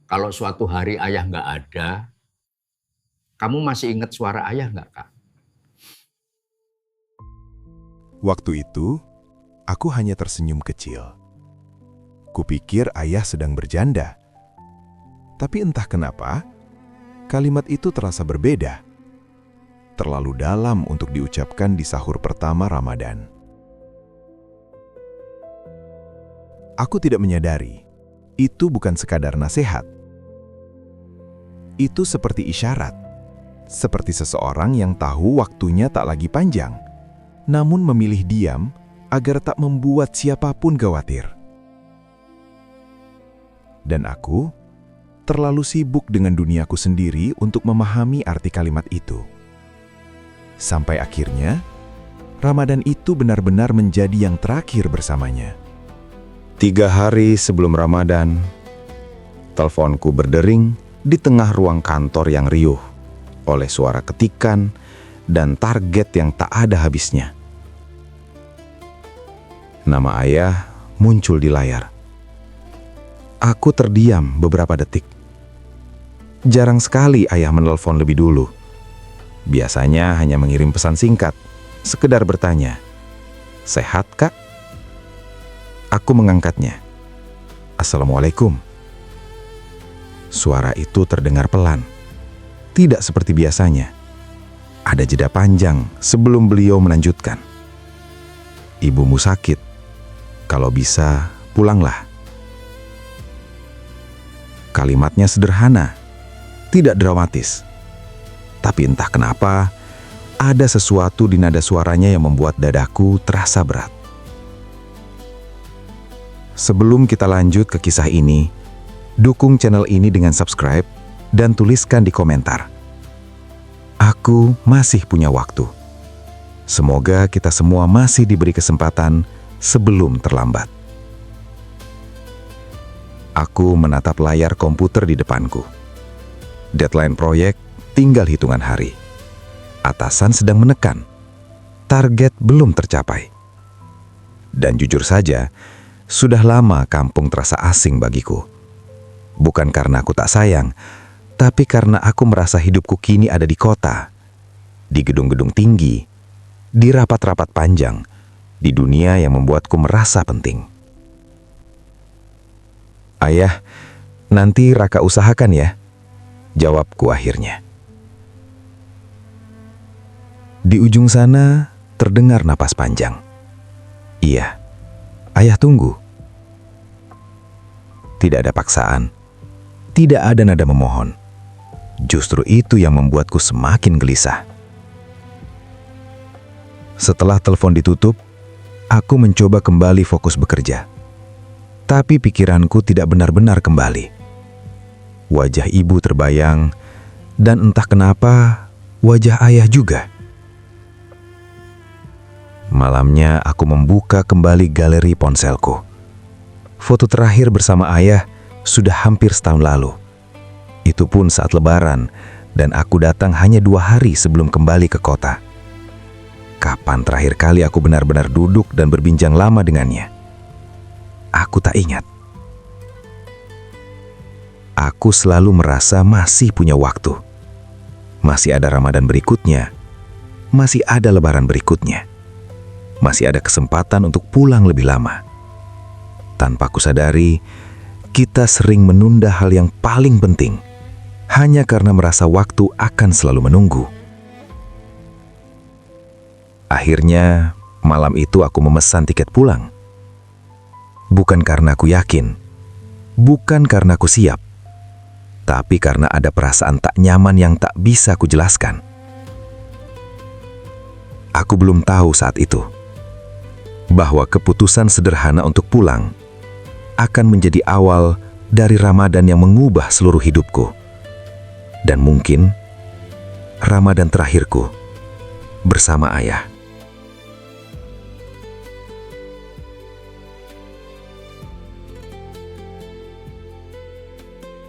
Kalau suatu hari ayah nggak ada, kamu masih ingat suara ayah nggak, Kak? Waktu itu, aku hanya tersenyum kecil. Kupikir ayah sedang bercanda. Tapi entah kenapa, kalimat itu terasa berbeda. Terlalu dalam untuk diucapkan di sahur pertama Ramadan. Aku tidak menyadari, itu bukan sekadar nasihat. Itu seperti isyarat, seperti seseorang yang tahu waktunya tak lagi panjang, namun memilih diam agar tak membuat siapapun khawatir. Dan aku terlalu sibuk dengan duniaku sendiri untuk memahami arti kalimat itu. Sampai akhirnya, Ramadan itu benar-benar menjadi yang terakhir bersamanya. 3 hari sebelum Ramadan, teleponku berdering di tengah ruang kantor yang riuh oleh suara ketikan dan target yang tak ada habisnya. Nama ayah muncul di layar. Aku terdiam beberapa detik. Jarang sekali ayah menelpon lebih dulu. Biasanya hanya mengirim pesan singkat, sekedar bertanya, "Sehat, Kak?" Aku mengangkatnya. "Assalamualaikum." Suara itu terdengar pelan, tidak seperti biasanya. Ada jeda panjang sebelum beliau melanjutkan. "Ibumu sakit. Kalau bisa, pulanglah." Kalimatnya sederhana, tidak dramatis. Tapi entah kenapa, ada sesuatu di nada suaranya yang membuat dadaku terasa berat. Sebelum kita lanjut ke kisah ini, dukung channel ini dengan subscribe dan tuliskan di komentar. Aku masih punya waktu. Semoga kita semua masih diberi kesempatan sebelum terlambat. Aku menatap layar komputer di depanku. Deadline proyek tinggal hitungan hari. Atasan sedang menekan. Target belum tercapai. Dan jujur saja, sudah lama kampung terasa asing bagiku. Bukan karena aku tak sayang, tapi karena aku merasa hidupku kini ada di kota, di gedung-gedung tinggi, di rapat-rapat panjang, di dunia yang membuatku merasa penting. "Ayah, nanti Raka usahakan ya," jawabku akhirnya. Di ujung sana terdengar napas panjang. "Iya, ayah tunggu." Tidak ada paksaan, tidak ada nada memohon. Justru itu yang membuatku semakin gelisah. Setelah telepon ditutup, aku mencoba kembali fokus bekerja. Tapi pikiranku tidak benar-benar kembali. Wajah ibu terbayang, dan entah kenapa wajah ayah juga. Malamnya aku membuka kembali galeri ponselku. Foto terakhir bersama ayah sudah hampir setahun lalu. Itu pun saat Lebaran, dan aku datang hanya 2 hari sebelum kembali ke kota. Kapan terakhir kali aku benar-benar duduk dan berbincang lama dengannya? Aku tak ingat. Aku selalu merasa masih punya waktu. Masih ada Ramadan berikutnya. Masih ada Lebaran berikutnya. Masih ada kesempatan untuk pulang lebih lama. Tanpa kusadari, kita sering menunda hal yang paling penting hanya karena merasa waktu akan selalu menunggu. Akhirnya, malam itu aku memesan tiket pulang. Bukan karena aku yakin, bukan karena aku siap, tapi karena ada perasaan tak nyaman yang tak bisa kujelaskan. Aku belum tahu saat itu bahwa keputusan sederhana untuk pulang akan menjadi awal dari Ramadan yang mengubah seluruh hidupku. Dan mungkin Ramadan terakhirku bersama ayah.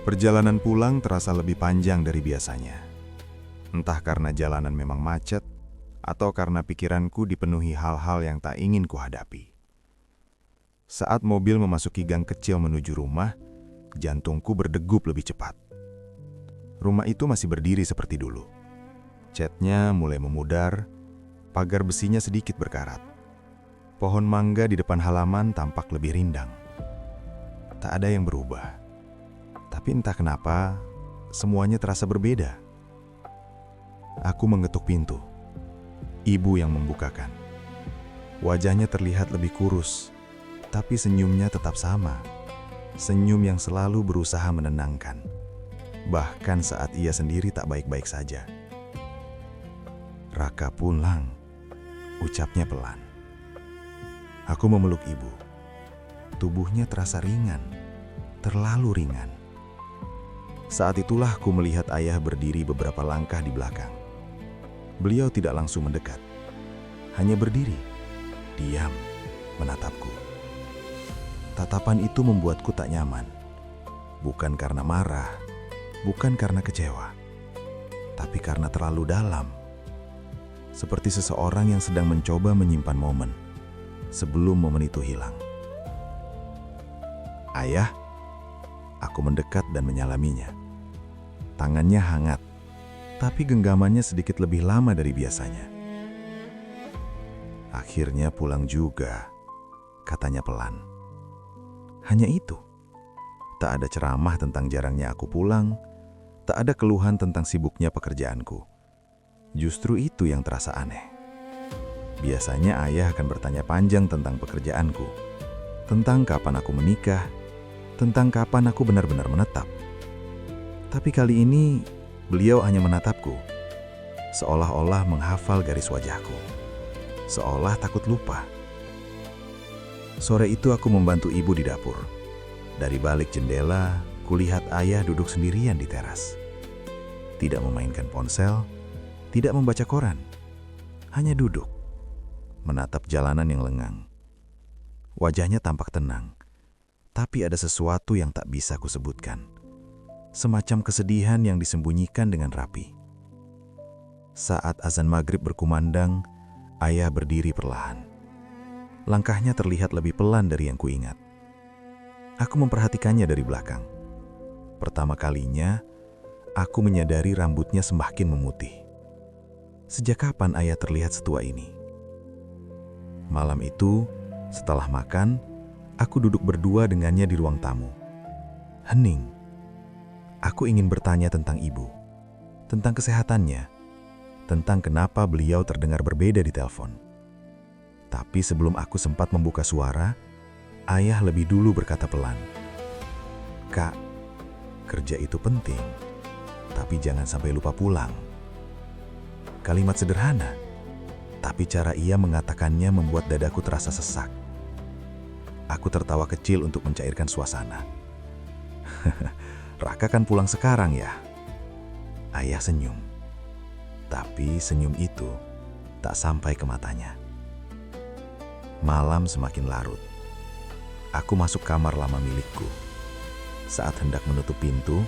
Perjalanan pulang terasa lebih panjang dari biasanya. Entah karena jalanan memang macet, atau karena pikiranku dipenuhi hal-hal yang tak ingin kuhadapi. Saat mobil memasuki gang kecil menuju rumah, jantungku berdegup lebih cepat. Rumah itu masih berdiri seperti dulu. Catnya mulai memudar, pagar besinya sedikit berkarat. Pohon mangga di depan halaman tampak lebih rindang. Tak ada yang berubah. Tapi entah kenapa, semuanya terasa berbeda. Aku mengetuk pintu. Ibu yang membukakan. Wajahnya terlihat lebih kurus, tapi senyumnya tetap sama. Senyum yang selalu berusaha menenangkan. Bahkan saat ia sendiri tak baik-baik saja. "Raka pulang," ucapnya pelan. Aku memeluk ibu. Tubuhnya terasa ringan, terlalu ringan. Saat itulah aku melihat ayah berdiri beberapa langkah di belakang. Beliau tidak langsung mendekat, hanya berdiri, diam, menatapku. Tatapan itu membuatku tak nyaman. Bukan karena marah, bukan karena kecewa, tapi karena terlalu dalam. Seperti seseorang yang sedang mencoba menyimpan momen sebelum momen itu hilang. "Ayah," aku mendekat dan menyalaminya. Tangannya hangat, tapi genggamannya sedikit lebih lama dari biasanya. "Akhirnya pulang juga," katanya pelan. Hanya itu. Tak ada ceramah tentang jarangnya aku pulang, tak ada keluhan tentang sibuknya pekerjaanku. Justru itu yang terasa aneh. Biasanya ayah akan bertanya panjang tentang pekerjaanku, tentang kapan aku menikah, tentang kapan aku benar-benar menetap. Tapi kali ini, beliau hanya menatapku, seolah-olah menghafal garis wajahku, seolah takut lupa. Sore itu aku membantu ibu di dapur. Dari balik jendela, kulihat ayah duduk sendirian di teras. Tidak memainkan ponsel, tidak membaca koran, hanya duduk, menatap jalanan yang lengang. Wajahnya tampak tenang, tapi ada sesuatu yang tak bisa kusebutkan. Semacam kesedihan yang disembunyikan dengan rapi. Saat azan maghrib berkumandang, ayah berdiri perlahan. Langkahnya terlihat lebih pelan dari yang kuingat. Aku memperhatikannya dari belakang. Pertama kalinya, aku menyadari rambutnya semakin memutih. Sejak kapan ayah terlihat setua ini? Malam itu, setelah makan, aku duduk berdua dengannya di ruang tamu. Hening. Aku ingin bertanya tentang ibu, tentang kesehatannya, tentang kenapa beliau terdengar berbeda di telepon. Tapi sebelum aku sempat membuka suara, ayah lebih dulu berkata pelan, "Kak, kerja itu penting, tapi jangan sampai lupa pulang." Kalimat sederhana, tapi cara ia mengatakannya membuat dadaku terasa sesak. Aku tertawa kecil untuk mencairkan suasana. "Raka kan pulang sekarang ya?" Ayah senyum. Tapi senyum itu tak sampai ke matanya. Malam semakin larut. Aku masuk kamar lama milikku. Saat hendak menutup pintu,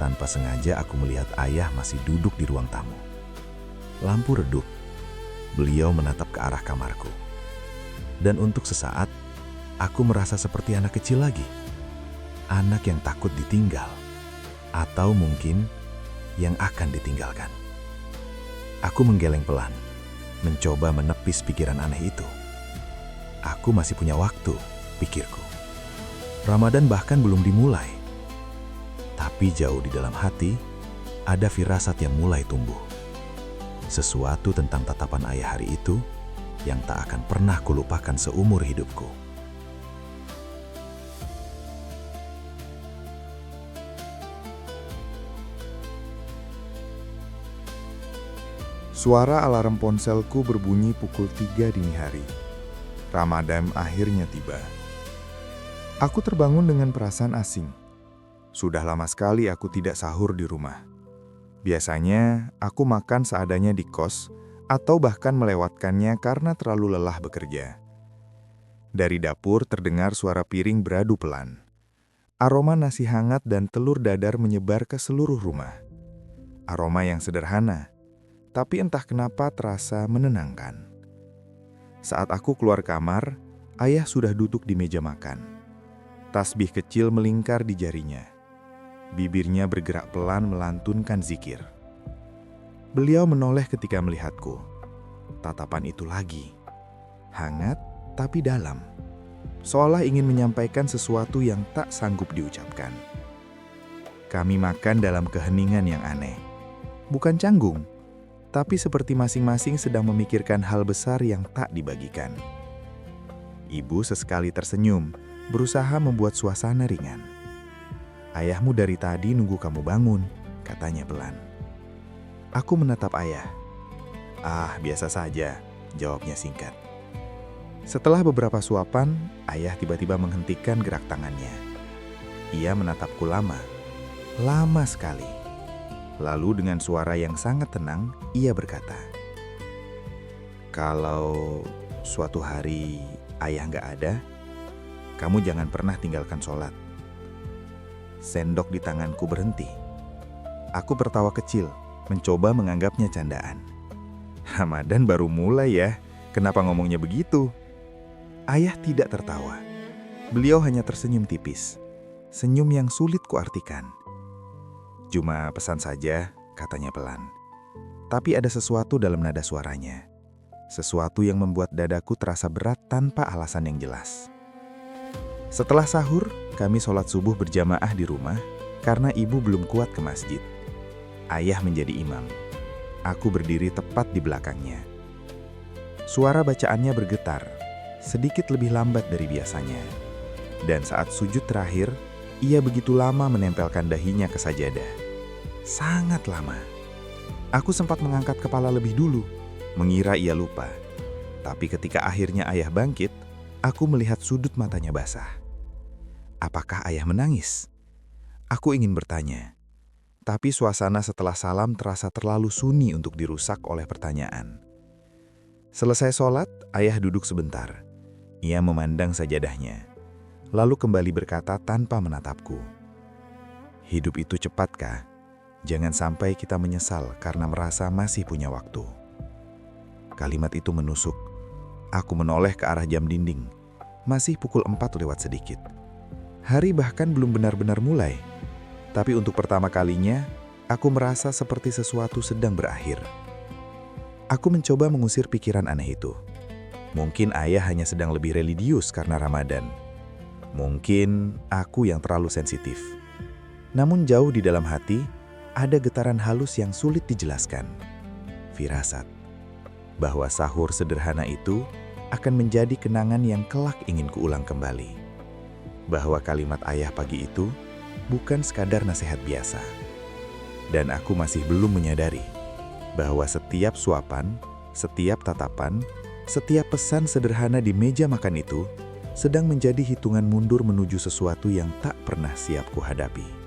tanpa sengaja aku melihat ayah masih duduk di ruang tamu. Lampu redup. Beliau menatap ke arah kamarku. Dan untuk sesaat, aku merasa seperti anak kecil lagi. Anak yang takut ditinggal. Atau mungkin yang akan ditinggalkan. Aku menggeleng pelan, mencoba menepis pikiran aneh itu. Aku masih punya waktu, pikirku. Ramadan bahkan belum dimulai. Tapi jauh di dalam hati, ada firasat yang mulai tumbuh. Sesuatu tentang tatapan ayah hari itu yang tak akan pernah kulupakan seumur hidupku. Suara alarm ponselku berbunyi pukul 3 dini hari. Ramadan akhirnya tiba. Aku terbangun dengan perasaan asing. Sudah lama sekali aku tidak sahur di rumah. Biasanya aku makan seadanya di kos atau bahkan melewatkannya karena terlalu lelah bekerja. Dari dapur terdengar suara piring beradu pelan. Aroma nasi hangat dan telur dadar menyebar ke seluruh rumah. Aroma yang sederhana, tapi entah kenapa terasa menenangkan. Saat aku keluar kamar, ayah sudah duduk di meja makan. Tasbih kecil melingkar di jarinya. Bibirnya bergerak pelan melantunkan zikir. Beliau menoleh ketika melihatku. Tatapan itu lagi. Hangat tapi dalam. Seolah ingin menyampaikan sesuatu yang tak sanggup diucapkan. Kami makan dalam keheningan yang aneh. Bukan canggung, tapi seperti masing-masing sedang memikirkan hal besar yang tak dibagikan. Ibu sesekali tersenyum, berusaha membuat suasana ringan. "Ayahmu dari tadi nunggu kamu bangun," katanya pelan. Aku menatap ayah. "Ah, biasa saja," jawabnya singkat. Setelah beberapa suapan, ayah tiba-tiba menghentikan gerak tangannya. Ia menatapku lama sekali. Lalu dengan suara yang sangat tenang, ia berkata, "Kalau suatu hari ayah nggak ada, kamu jangan pernah tinggalkan sholat." Sendok di tanganku berhenti. Aku tertawa kecil, mencoba menganggapnya candaan. "Ramadan baru mulai ya, kenapa ngomongnya begitu?" Ayah tidak tertawa. Beliau hanya tersenyum tipis. Senyum yang sulit kuartikan. "Cuma pesan saja," katanya pelan. Tapi ada sesuatu dalam nada suaranya. Sesuatu yang membuat dadaku terasa berat tanpa alasan yang jelas. Setelah sahur, kami sholat subuh berjamaah di rumah karena ibu belum kuat ke masjid. Ayah menjadi imam. Aku berdiri tepat di belakangnya. Suara bacaannya bergetar, sedikit lebih lambat dari biasanya. Dan saat sujud terakhir, ia begitu lama menempelkan dahinya ke sajadah. Sangat lama. Aku sempat mengangkat kepala lebih dulu, mengira ia lupa. Tapi ketika akhirnya ayah bangkit, aku melihat sudut matanya basah. Apakah ayah menangis? Aku ingin bertanya. Tapi suasana setelah salam terasa terlalu sunyi untuk dirusak oleh pertanyaan. Selesai sholat, ayah duduk sebentar. Ia memandang sajadahnya. Lalu kembali berkata tanpa menatapku. "Hidup itu cepat, Kak. Jangan sampai kita menyesal karena merasa masih punya waktu." Kalimat itu menusuk. Aku menoleh ke arah jam dinding. Masih pukul 4 lewat sedikit. Hari bahkan belum benar-benar mulai. Tapi untuk pertama kalinya, aku merasa seperti sesuatu sedang berakhir. Aku mencoba mengusir pikiran aneh itu. Mungkin ayah hanya sedang lebih religius karena Ramadan. Mungkin aku yang terlalu sensitif. Namun jauh di dalam hati, ada getaran halus yang sulit dijelaskan. Firasat. Bahwa sahur sederhana itu akan menjadi kenangan yang kelak ingin kuulang kembali. Bahwa kalimat ayah pagi itu bukan sekadar nasihat biasa. Dan aku masih belum menyadari bahwa setiap suapan, setiap tatapan, setiap pesan sederhana di meja makan itu sedang menjadi hitungan mundur menuju sesuatu yang tak pernah siap kuhadapi.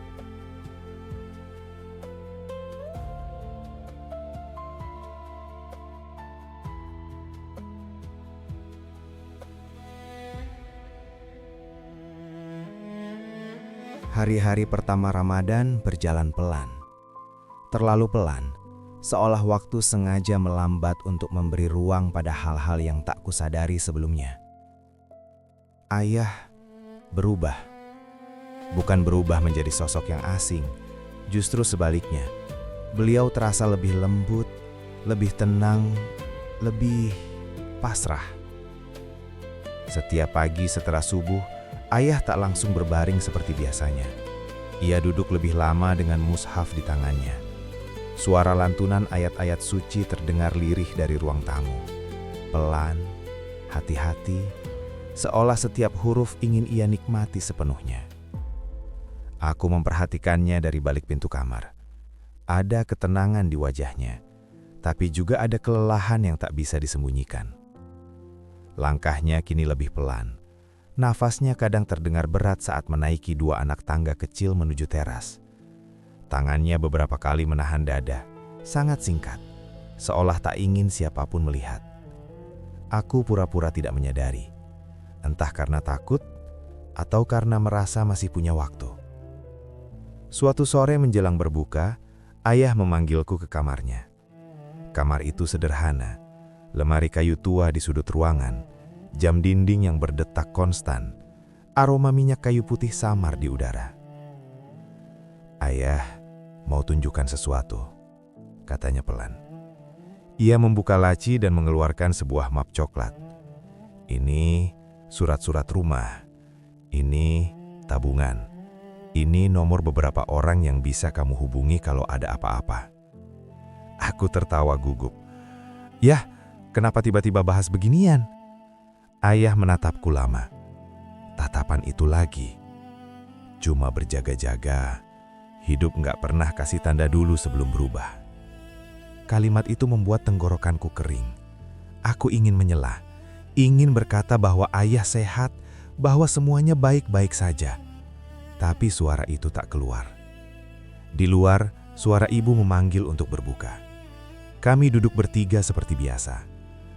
Hari-hari pertama Ramadan berjalan pelan. Terlalu pelan, seolah waktu sengaja melambat untuk memberi ruang pada hal-hal yang tak kusadari sebelumnya. Ayah berubah. Bukan berubah menjadi sosok yang asing, justru sebaliknya. Beliau terasa lebih lembut, lebih tenang, lebih pasrah. Setiap pagi setelah subuh, ayah tak langsung berbaring seperti biasanya. Ia duduk lebih lama dengan mushaf di tangannya. Suara lantunan ayat-ayat suci terdengar lirih dari ruang tamu. Pelan, hati-hati, seolah setiap huruf ingin ia nikmati sepenuhnya. Aku memperhatikannya dari balik pintu kamar. Ada ketenangan di wajahnya, tapi juga ada kelelahan yang tak bisa disembunyikan. Langkahnya kini lebih pelan. Nafasnya kadang terdengar berat saat menaiki 2 anak tangga kecil menuju teras. Tangannya beberapa kali menahan dada, sangat singkat, seolah tak ingin siapapun melihat. Aku pura-pura tidak menyadari, entah karena takut atau karena merasa masih punya waktu. Suatu sore menjelang berbuka, ayah memanggilku ke kamarnya. Kamar itu sederhana, lemari kayu tua di sudut ruangan, jam dinding yang berdetak konstan, Aroma minyak kayu putih samar di udara. "Ayah, mau tunjukkan sesuatu," katanya pelan. Ia membuka laci dan mengeluarkan sebuah map coklat. "Ini surat-surat rumah. Ini tabungan. Ini nomor beberapa orang yang bisa kamu hubungi kalau ada apa-apa." Aku tertawa gugup. "Yah, kenapa tiba-tiba bahas beginian?" Ayah menatapku lama. Tatapan itu lagi. Cuma berjaga-jaga. Hidup nggak pernah kasih tanda dulu sebelum berubah. Kalimat itu membuat tenggorokanku kering. Aku ingin menyela, ingin berkata bahwa ayah sehat, bahwa semuanya baik-baik saja. Tapi suara itu tak keluar. Di luar, suara ibu memanggil untuk berbuka. Kami duduk bertiga seperti biasa.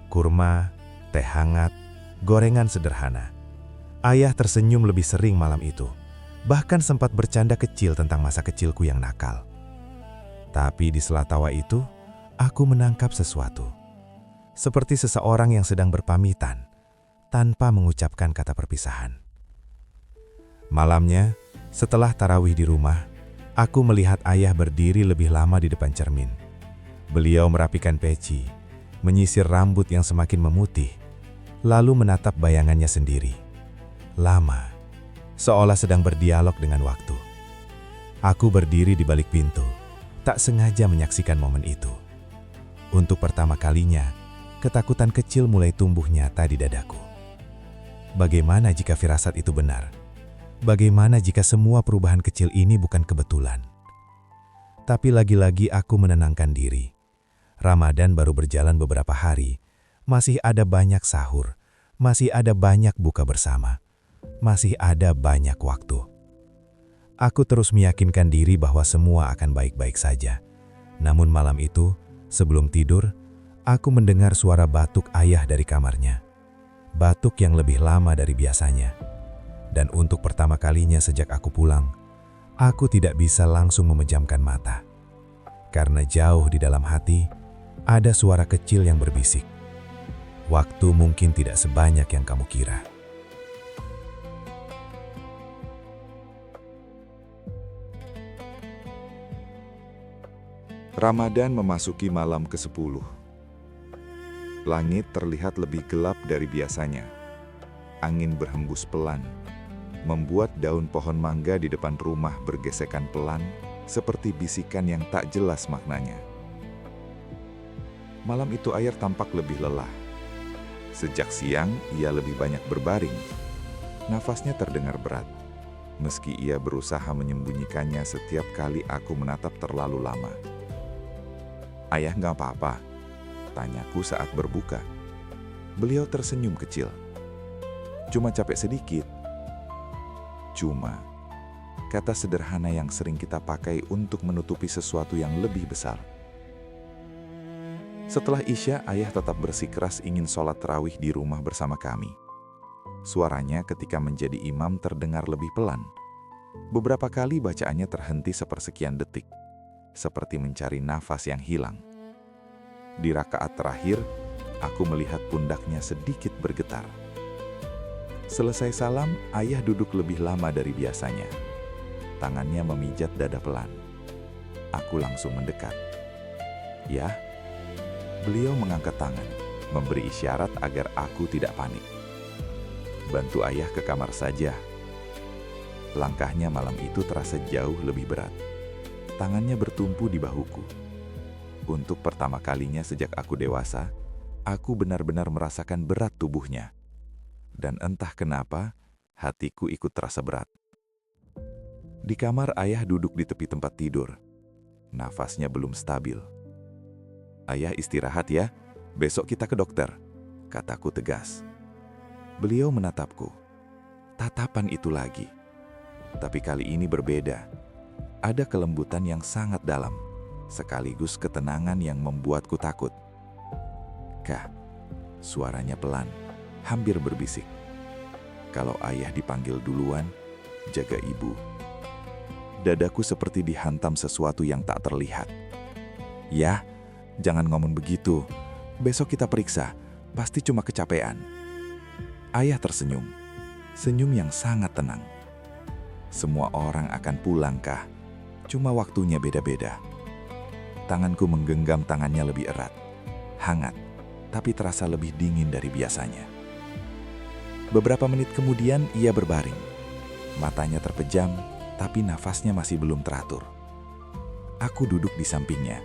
Kurma, teh hangat, gorengan sederhana. Ayah tersenyum lebih sering malam itu, bahkan sempat bercanda kecil tentang masa kecilku yang nakal. Tapi di sela tawa itu, aku menangkap sesuatu. Seperti seseorang yang sedang berpamitan, tanpa mengucapkan kata perpisahan. Malamnya, setelah tarawih di rumah, aku melihat ayah berdiri lebih lama di depan cermin. Beliau merapikan peci, menyisir rambut yang semakin memutih, lalu menatap bayangannya sendiri. Lama, seolah sedang berdialog dengan waktu. Aku berdiri di balik pintu, tak sengaja menyaksikan momen itu. Untuk pertama kalinya, ketakutan kecil mulai tumbuh nyata di dadaku. Bagaimana jika firasat itu benar? Bagaimana jika semua perubahan kecil ini bukan kebetulan? Tapi lagi-lagi aku menenangkan diri. Ramadan baru berjalan beberapa hari, masih ada banyak sahur, masih ada banyak buka bersama. Masih ada banyak waktu. Aku terus meyakinkan diri bahwa semua akan baik-baik saja. Namun malam itu, sebelum tidur, aku mendengar suara batuk ayah dari kamarnya. Batuk yang lebih lama dari biasanya. Dan untuk pertama kalinya sejak aku pulang, aku tidak bisa langsung memejamkan mata. Karena jauh di dalam hati, ada suara kecil yang berbisik. "Waktu mungkin tidak sebanyak yang kamu kira." Ramadan memasuki malam ke-10. Langit terlihat lebih gelap dari biasanya. Angin berhembus pelan, membuat daun pohon mangga di depan rumah bergesekan pelan, seperti bisikan yang tak jelas maknanya. Malam itu Ayah tampak lebih lelah. Sejak siang, ia lebih banyak berbaring. Nafasnya terdengar berat, meski ia berusaha menyembunyikannya setiap kali aku menatap terlalu lama. "Ayah nggak apa-apa?" tanyaku saat berbuka. Beliau tersenyum kecil. "Cuma capek sedikit." Cuma, kata sederhana yang sering kita pakai untuk menutupi sesuatu yang lebih besar. Setelah Isya, Ayah tetap bersikeras ingin sholat tarawih di rumah bersama kami. Suaranya ketika menjadi imam terdengar lebih pelan. Beberapa kali bacaannya terhenti sepersekian detik, seperti mencari nafas yang hilang. Di rakaat terakhir, aku melihat pundaknya sedikit bergetar. Selesai salam, Ayah duduk lebih lama dari biasanya. Tangannya memijat dada pelan. Aku langsung mendekat. "Ya?" Beliau mengangkat tangan, memberi isyarat agar aku tidak panik. "Bantu Ayah ke kamar saja." Langkahnya malam itu terasa jauh lebih berat. Tangannya bertumpu di bahuku. Untuk pertama kalinya sejak aku dewasa, aku benar-benar merasakan berat tubuhnya. Dan entah kenapa, hatiku ikut terasa berat. Di kamar, Ayah duduk di tepi tempat tidur. Nafasnya belum stabil. "Ayah istirahat ya, besok kita ke dokter," kataku tegas. Beliau menatapku. Tatapan itu lagi. Tapi kali ini berbeda. Ada kelembutan yang sangat dalam, sekaligus ketenangan yang membuatku takut. "Kak," suaranya pelan, hampir berbisik. "Kalau Ayah dipanggil duluan, jaga ibu." Dadaku seperti dihantam sesuatu yang tak terlihat. "Ya, jangan ngomong begitu. Besok kita periksa, pasti cuma kecapean." Ayah tersenyum. Senyum yang sangat tenang. Semua orang akan pulang, Kah. Cuma waktunya beda-beda. Tanganku menggenggam tangannya lebih erat. Hangat, tapi terasa lebih dingin dari biasanya. Beberapa menit kemudian ia berbaring. Matanya terpejam, tapi nafasnya masih belum teratur. Aku duduk di sampingnya.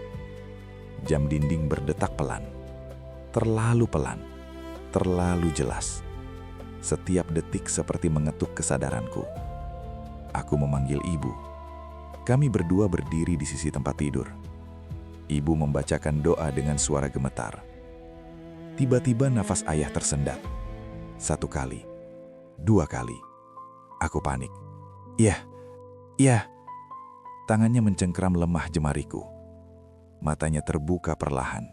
Jam dinding berdetak pelan. Terlalu pelan. Terlalu jelas. Setiap detik seperti mengetuk kesadaranku. Aku memanggil ibu. Kami berdua berdiri di sisi tempat tidur. Ibu membacakan doa dengan suara gemetar. Tiba-tiba nafas ayah tersendat. 1 kali, 2 kali. Aku panik. Iya. Tangannya mencengkram lemah jemariku. Matanya terbuka perlahan.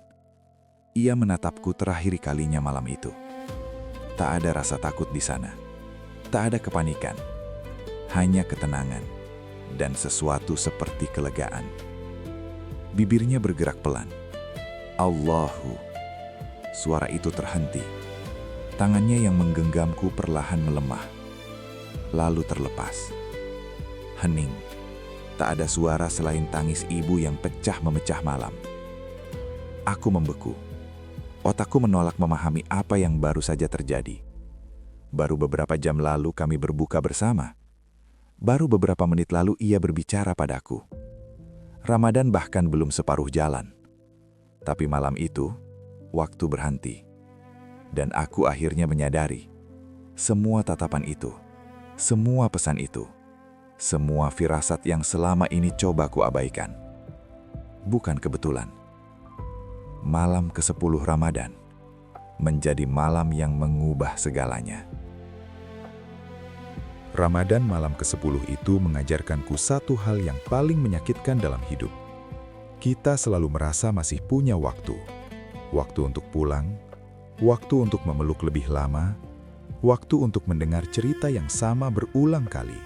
Ia menatapku terakhir kalinya malam itu. Tak ada rasa takut di sana. Tak ada kepanikan. Hanya ketenangan. Dan sesuatu seperti kelegaan. Bibirnya bergerak pelan. Allahu. Suara itu terhenti. Tangannya yang menggenggamku perlahan melemah. Lalu terlepas. Hening. Tak ada suara selain tangis ibu yang pecah memecah malam. Aku membeku. Otakku menolak memahami apa yang baru saja terjadi. Baru beberapa jam lalu kami berbuka bersama. Baru beberapa menit lalu ia berbicara padaku. Ramadan bahkan belum separuh jalan. Tapi malam itu, waktu berhenti. Dan aku akhirnya menyadari, semua tatapan itu, semua pesan itu, semua firasat yang selama ini coba ku abaikan. Bukan kebetulan. Malam ke-10 Ramadan menjadi malam yang mengubah segalanya. Ramadan malam ke-10 itu mengajarkanku satu hal yang paling menyakitkan dalam hidup. Kita selalu merasa masih punya waktu. Waktu untuk pulang, waktu untuk memeluk lebih lama, waktu untuk mendengar cerita yang sama berulang kali,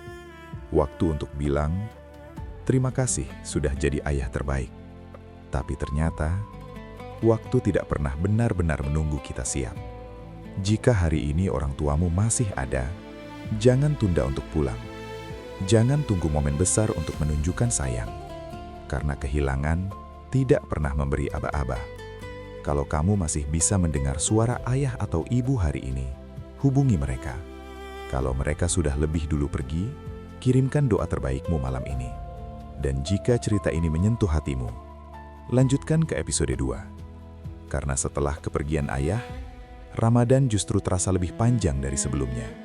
waktu untuk bilang, "Terima kasih sudah jadi ayah terbaik." Tapi ternyata, waktu tidak pernah benar-benar menunggu kita siap. Jika hari ini orang tuamu masih ada, jangan tunda untuk pulang. Jangan tunggu momen besar untuk menunjukkan sayang. Karena kehilangan tidak pernah memberi aba-aba. Kalau kamu masih bisa mendengar suara ayah atau ibu hari ini, hubungi mereka. Kalau mereka sudah lebih dulu pergi, kirimkan doa terbaikmu malam ini. Dan jika cerita ini menyentuh hatimu, lanjutkan ke episode 2. Karena setelah kepergian ayah, Ramadan justru terasa lebih panjang dari sebelumnya.